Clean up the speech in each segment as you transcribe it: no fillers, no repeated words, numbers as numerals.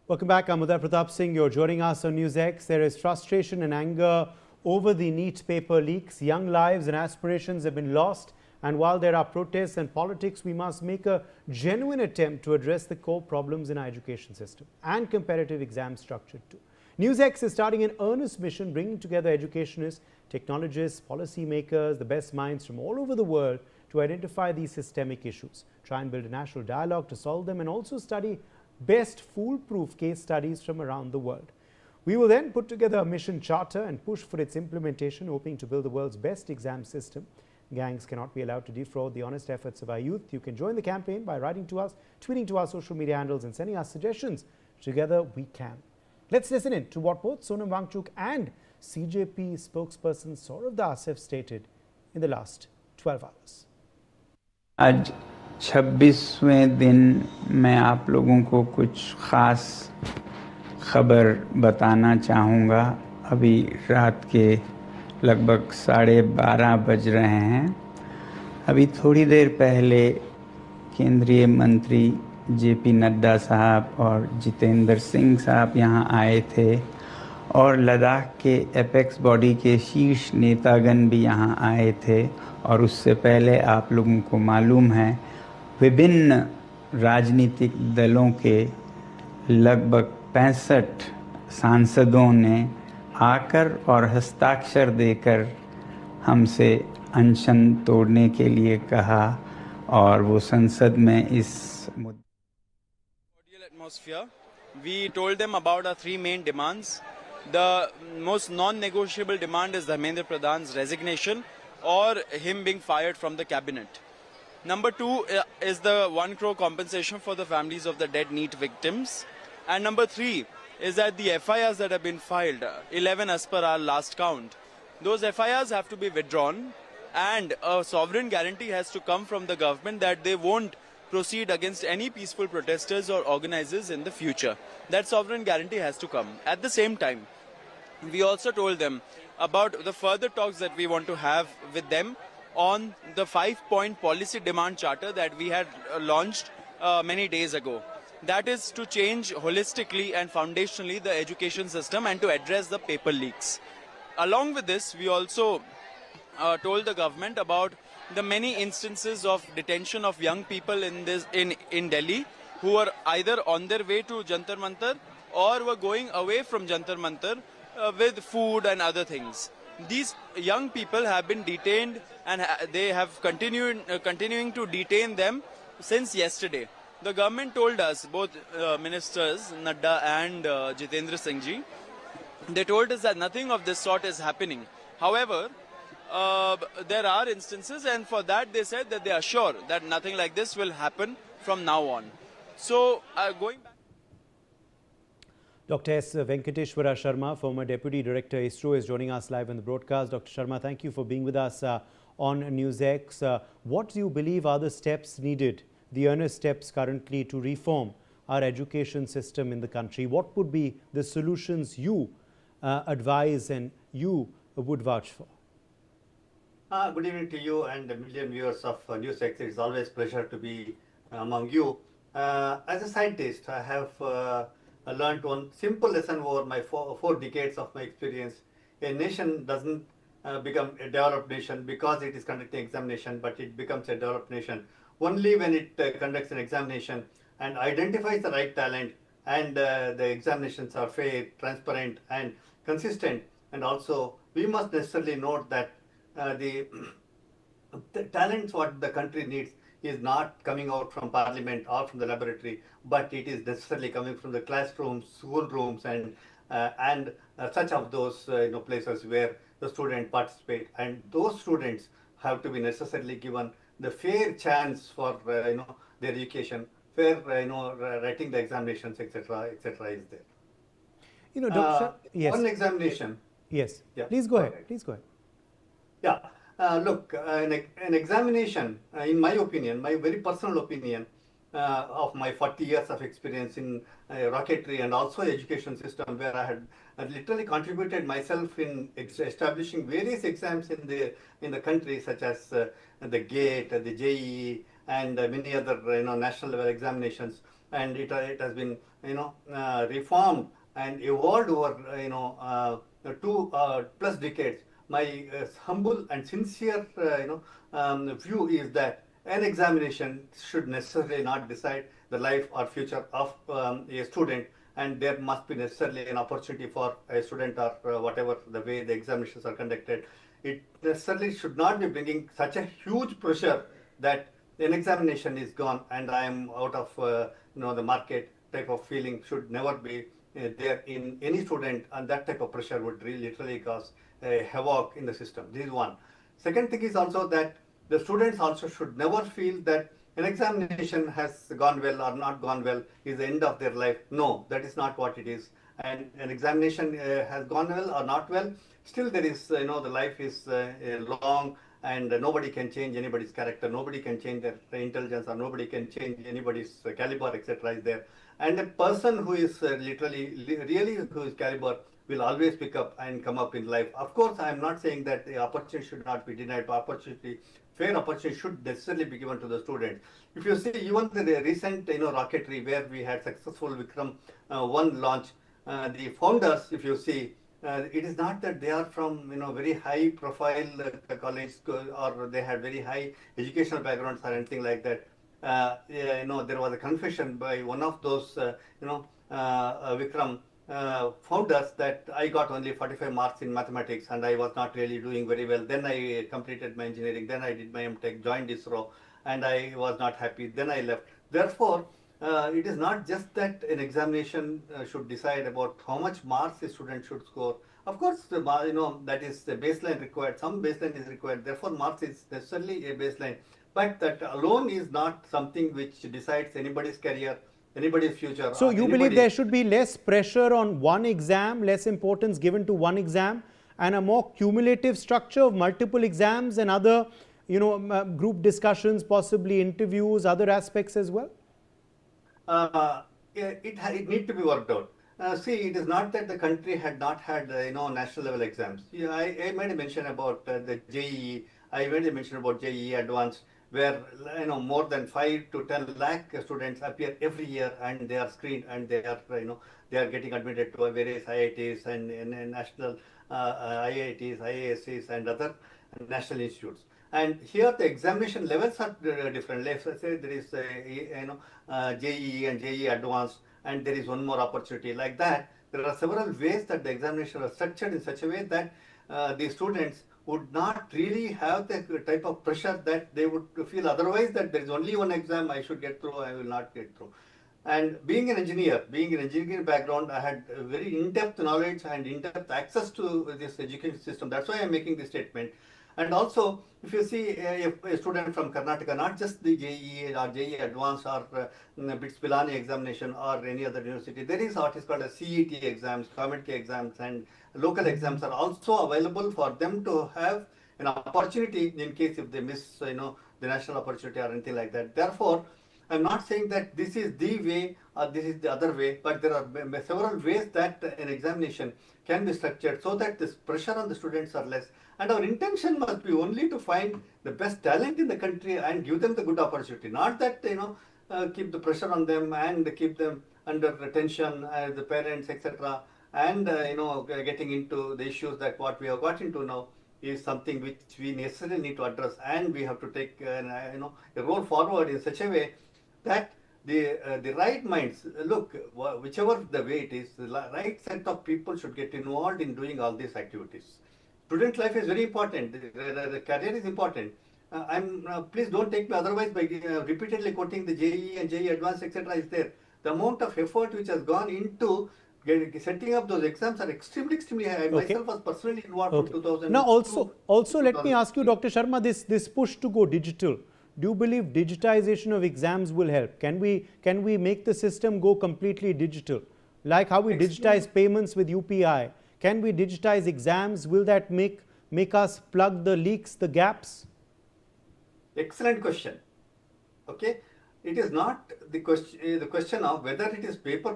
Welcome back. I'm Uday Pratap Singh. You're joining us on NewsX. There is frustration and anger over the NEET paper leaks. Young lives and aspirations have been lost. And while there are protests and politics, we must make a genuine attempt to address the core problems in our education system and competitive exam structure too. NewsX is starting an earnest mission bringing together educationists, technologists, policymakers, the best minds from all over the world to identify these systemic issues, try and build a national dialogue to solve them, and also study best foolproof case studies from around the world. We will then put together a mission charter and push for its implementation, hoping to build the world's best exam system. Gangs cannot be allowed to defraud the honest efforts of our youth. You can join the campaign by writing to us, tweeting to our social media handles, and sending us suggestions. Together we can. Let's listen in to what both Sonam Wangchuk and CJP spokesperson Saurav Das have stated in the last 12 hours. आज 26वें दिन मैं आप लोगों को कुछ ख़ास खबर बताना चाहूँगा। अभी रात के लगभग 12:30 बज रहे हैं। अभी थोड़ी देर पहले केंद्रीय मंत्री जेपी नड्डा साहब और जितेंद्र सिंह साहब यहाँ आए थे और लद्दाख के एपेक्स बॉडी के शीर्ष नेतागण भी यहाँ आए थे। और उससे पहले आप लोगों को मालूम है विभिन्न राजनीतिक दलों के लगभग 65 सांसदों ने आकर और हस्ताक्षर देकर हमसे अनशन तोड़ने के लिए कहा और वो संसद में इस atmosphere. We told them about our three main demands. The most non-negotiable demand is Dharmendra Pradhan's resignation or him being fired from the cabinet. Number two is the 1 crore compensation for the families of the dead NEET victims. And number three is that the FIRs that have been filed, 11 as per our last count, those FIRs have to be withdrawn and a sovereign guarantee has to come from the government that they won't proceed against any peaceful protesters or organizers in the future. That sovereign guarantee has to come. At the same time, we also told them about the further talks that we want to have with them on the 5-point policy demand charter that we had launched many days ago. That is to change holistically and foundationally the education system and to address the paper leaks. Along with this, we also told the government about the many instances of detention of young people in Delhi who were either on their way to Jantar Mantar or were going away from Jantar Mantar with food and other things. These young people have been detained and they have continuing to detain them since yesterday. The government told us, both ministers, Nadda and Jitendra Singh ji, they told us that nothing of this sort is happening. However, there are instances, and for that they said that they are sure that nothing like this will happen from now on. So, going back. Dr. S. Venkateshwara Sharma, former Deputy Director ISRO, is joining us live on the broadcast. Dr. Sharma, thank you for being with us on NewsX. What do you believe are the steps needed, the earnest steps currently to reform our education system in the country? What would be the solutions you advise and you would vouch for? Good evening to you and the million viewers of NewsX. It is always a pleasure to be among you. As a scientist, I have learned one simple lesson over my four decades of my experience. A nation doesn't become a developed nation because it is conducting examination, but it becomes a developed nation only when it conducts an examination and identifies the right talent, and the examinations are fair, transparent and consistent. And also we must necessarily note that the talents what the country needs is not coming out from parliament or from the laboratory, but it is necessarily coming from the classrooms, school rooms, and such of those places where the students participate. And those students have to be necessarily given the fair chance for their education, fair writing the examinations, etc., etc. is there. Dr. Yes. One examination. Yes. Yeah. Please go ahead. Please go ahead. Yeah. Look, an examination, in my opinion, my very personal opinion of my 40 years of experience in rocketry and also education system, where I had literally contributed myself in establishing various exams in the country, such as the GATE, the JEE, and many other national level examinations, and it has been reformed and evolved over 2+ decades. My humble and sincere view is that an examination should necessarily not decide the life or future of a student, and there must be necessarily an opportunity for a student, or whatever the way the examinations are conducted. It necessarily should not be bringing such a huge pressure that an examination is gone and I am out of the market type of feeling should never be there in any student, and that type of pressure would really literally cause havoc in the system. This is one. Second thing is also that the students also should never feel that an examination has gone well or not gone well is the end of their life. No, that is not what it is. And an examination has gone well or not well, still there is, the life is long, and nobody can change anybody's character, nobody can change their intelligence, or nobody can change anybody's caliber, etc. is there. And a person who is really who is caliber will always pick up and come up in life. Of course, I am not saying that the opportunity should not be denied. Fair opportunity should necessarily be given to the students. If you see even the recent rocketry where we had successful Vikram 1 launch, the founders, if you see, it is not that they are from very high profile college or they had very high educational backgrounds or anything like that. There was a confession by one of those Vikram founders that I got only 45 marks in mathematics and I was not really doing very well. Then I completed my engineering, then I did my MTech, joined ISRO, and I was not happy. Then I left. Therefore, it is not just that an examination should decide about how much marks a student should score. Of course, that is the baseline required. Some baseline is required. Therefore, marks is necessarily a baseline. But that alone is not something which decides anybody's career, anybody's future. So you believe there should be less pressure on one exam, less importance given to one exam, and a more cumulative structure of multiple exams and other, group discussions, possibly interviews, other aspects as well? It need to be worked out. See, it is not that the country had not had national level exams. I made a mention about the JEE. I made a mention about JEE Advanced, where more than 5 to 10 lakh students appear every year, and they are screened, and they are getting admitted to various IITs and national IITs, IASCs, and other national institutes. And here the examination levels are different. Let's say there is JEE and JEE Advanced, and there is one more opportunity. Like that, there are several ways that the examination are structured in such a way that the students would not really have the type of pressure that they would feel otherwise, that there is only one exam I should get through, I will not get through. And being an engineering background, I had very in-depth knowledge and in-depth access to this education system. That's why I'm making this statement. And also, if you see a student from Karnataka, not just the JEE or JEE Advanced or BITS Pilani examination or any other university, there is what is called a CET exams, community exams, and local exams are also available for them to have an opportunity in case if they miss the national opportunity or anything like that. Therefore, I'm not saying that this is the way or this is the other way, but there are several ways that an examination can be structured so that this pressure on the students are less. And our intention must be only to find the best talent in the country and give them the good opportunity. Not that, keep the pressure on them and keep them under tension, the parents, etc. And, getting into the issues that what we have got into now is something which we necessarily need to address. And we have to take, a roll forward in such a way that the right minds, look, whichever the way it is, the right set of people should get involved in doing all these activities. Student life is very important. The career is important. Please don't take me otherwise by repeatedly quoting the JEE and JEE Advanced, etc. is there. The amount of effort which has gone into setting up those exams are extremely high. I myself was personally involved from 2000. Now also let me ask you, Dr. Sharma, this push to go digital. Do you believe digitization of exams will help? Can we make the system go completely digital? Like how we digitize payments with UPI. Can we digitize exams? Will that make us plug the leaks, the gaps? Excellent question. Okay, it is not the question of whether it is paper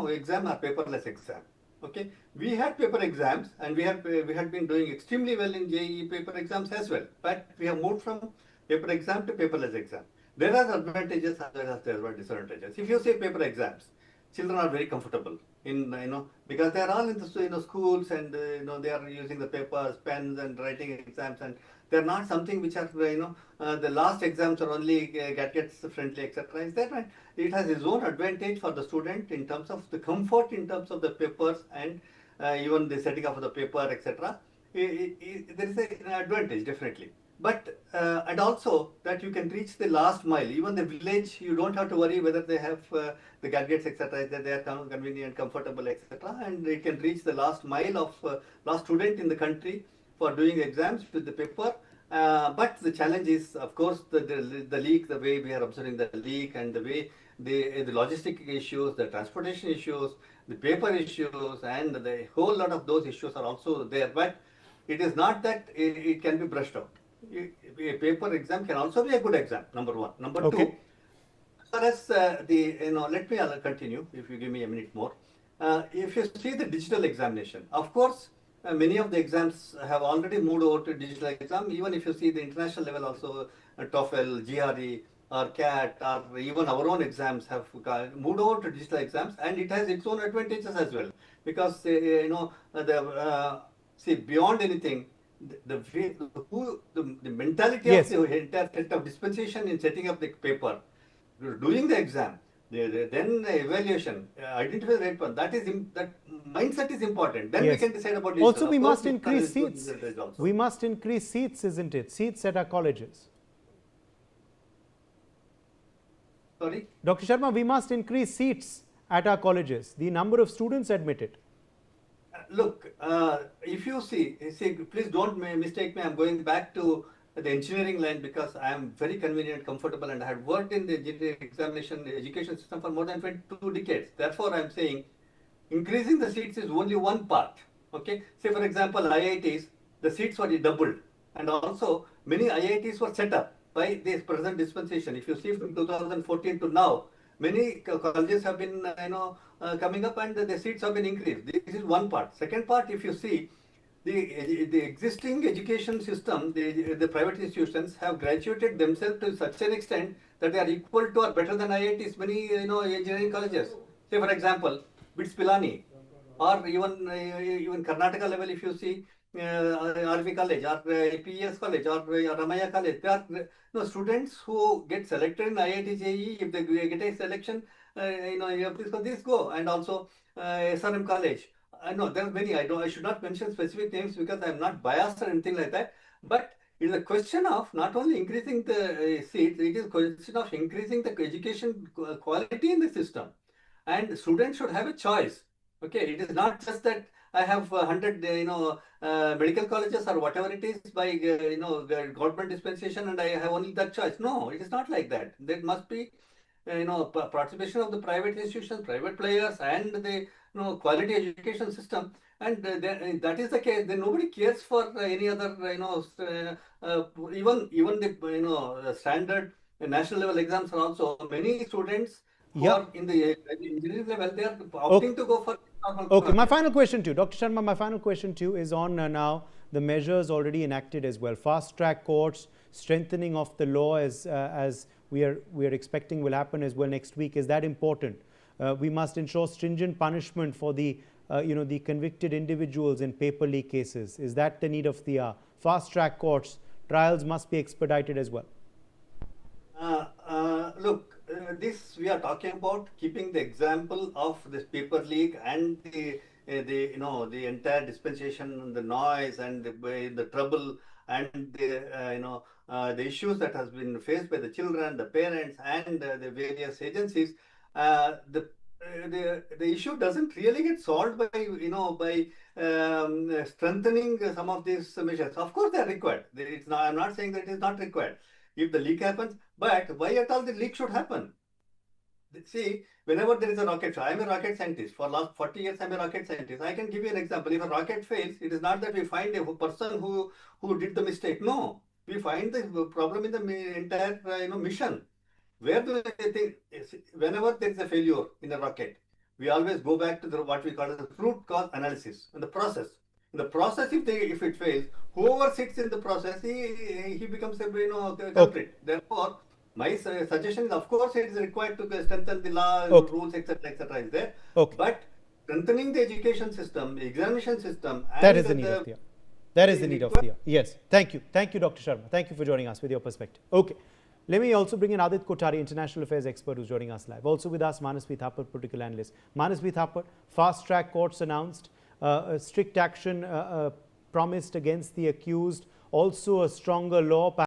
exam or paperless exam. Okay, we had paper exams and we had been doing extremely well in JEE paper exams as well. But we have moved from paper exam to paperless exam. There are advantages as well as there are disadvantages. If you say paper exams, children are very comfortable in because they are all in the schools, and they are using the papers, pens, and writing exams, and they are not something which are the last exams are only gadgets friendly, etc. Is that right? It has its own advantage for the student in terms of the comfort, in terms of the papers, and even the setting up of the paper, etc. There is an advantage definitely. But and also that you can reach the last mile. Even the village, you don't have to worry whether they have the gadgets, etc. That they are convenient, comfortable, etc. And they can reach the last mile of last student in the country for doing exams with the paper. But the challenge is, of course, the leak, the way we are observing the leak, and the way the logistic issues, the transportation issues, the paper issues, and the whole lot of those issues are also there. But it is not that it can be brushed out. A paper exam can also be a good exam, number one. Number two, as far as let me continue if you give me a minute more. If you see the digital examination, of course, many of the exams have already moved over to digital exam. Even if you see the international level also, TOEFL, GRE, or CAT, or even our own exams have moved over to digital exams, and it has its own advantages as well. Because see, beyond anything, the mentality of the entire set of dispensation in setting up the paper, doing the exam, then evaluation, identify the right one. That mindset is important. Then we can decide about it. Also, we must increase seats. We must increase seats, isn't it? Seats at our colleges. Sorry? Dr. Sharma, we must increase seats at our colleges, the number of students admitted. Look, if you see, please don't mistake me. I'm going back to the engineering line because I am very convenient, comfortable, and I had worked in the engineering examination education system for more than 22 decades. Therefore, I'm saying increasing the seats is only one part. Okay, say for example, IITs, the seats were doubled, and also many IITs were set up by this present dispensation. If you see from 2014 to now, many colleges have been coming up, and the seats have been increased. This is one part. Second part, if you see, the existing education system, the private institutions have graduated themselves to such an extent that they are equal to or better than IITs, many engineering colleges. Say for example, BITS Pilani, or even Karnataka level, if you see, RV College, or PES College, or Ramaya College, they are students who get selected in IIT JEE. If they get a selection, you have this go, and also SRM College. No, there are many. I should not mention specific names because I am not biased or anything like that. But it is a question of not only increasing the seats, it is a question of increasing the education quality in the system. And students should have a choice. Okay, it is not just that I have 100 medical colleges or whatever it is by government dispensation, and I have only that choice. No, it is not like that. There must be participation of the private institutions, private players, and the quality education system. And that is the case. Then nobody cares for any other even the standard national level exams are also many students who are in the engineering level, they are opting to go for. Okay, my final question to you, Dr. Sharma, my final question to you is on now the measures already enacted as well. Fast track courts, strengthening of the law as we are expecting will happen as well next week. Is that important? We must ensure stringent punishment for the the convicted individuals in paper leak cases. Is that the need of the hour? Fast track courts, trials must be expedited as well. Look, this we are talking about keeping the example of this paper leak and the entire dispensation and the noise and the trouble and the issues that has been faced by the children, the parents, and the various agencies. The issue doesn't really get solved by strengthening some of these measures. Of course, they are required. I'm not saying that it is not required if the leak happens, but why at all the leak should happen? See, whenever there is a rocket, I am a rocket scientist. For last 40 years, I am a rocket scientist. I can give you an example. If a rocket fails, it is not that we find a person who did the mistake. No, we find the problem in the entire mission. Where do they think? Whenever there is a failure in a rocket, we always go back to what we call the root cause analysis and the process. In the process, if it fails, whoever sits in the process, he becomes a culprit. Therefore, My suggestion is, of course, it is required to strengthen the law, Okay. rules, etc., is there. Okay. But strengthening the education system, the examination system, and that is the need of the hour. That is the need of the hour. Yes. Thank you. Thank you, Dr. Sharma. Thank you for joining us with your perspective. Okay. Let me also bring in Adit Kothari, international affairs expert, who's joining us live. Also with us, Manasvi Thapar, political analyst. Manasvi Thapar, fast-track courts announced, strict action promised against the accused, also a stronger law.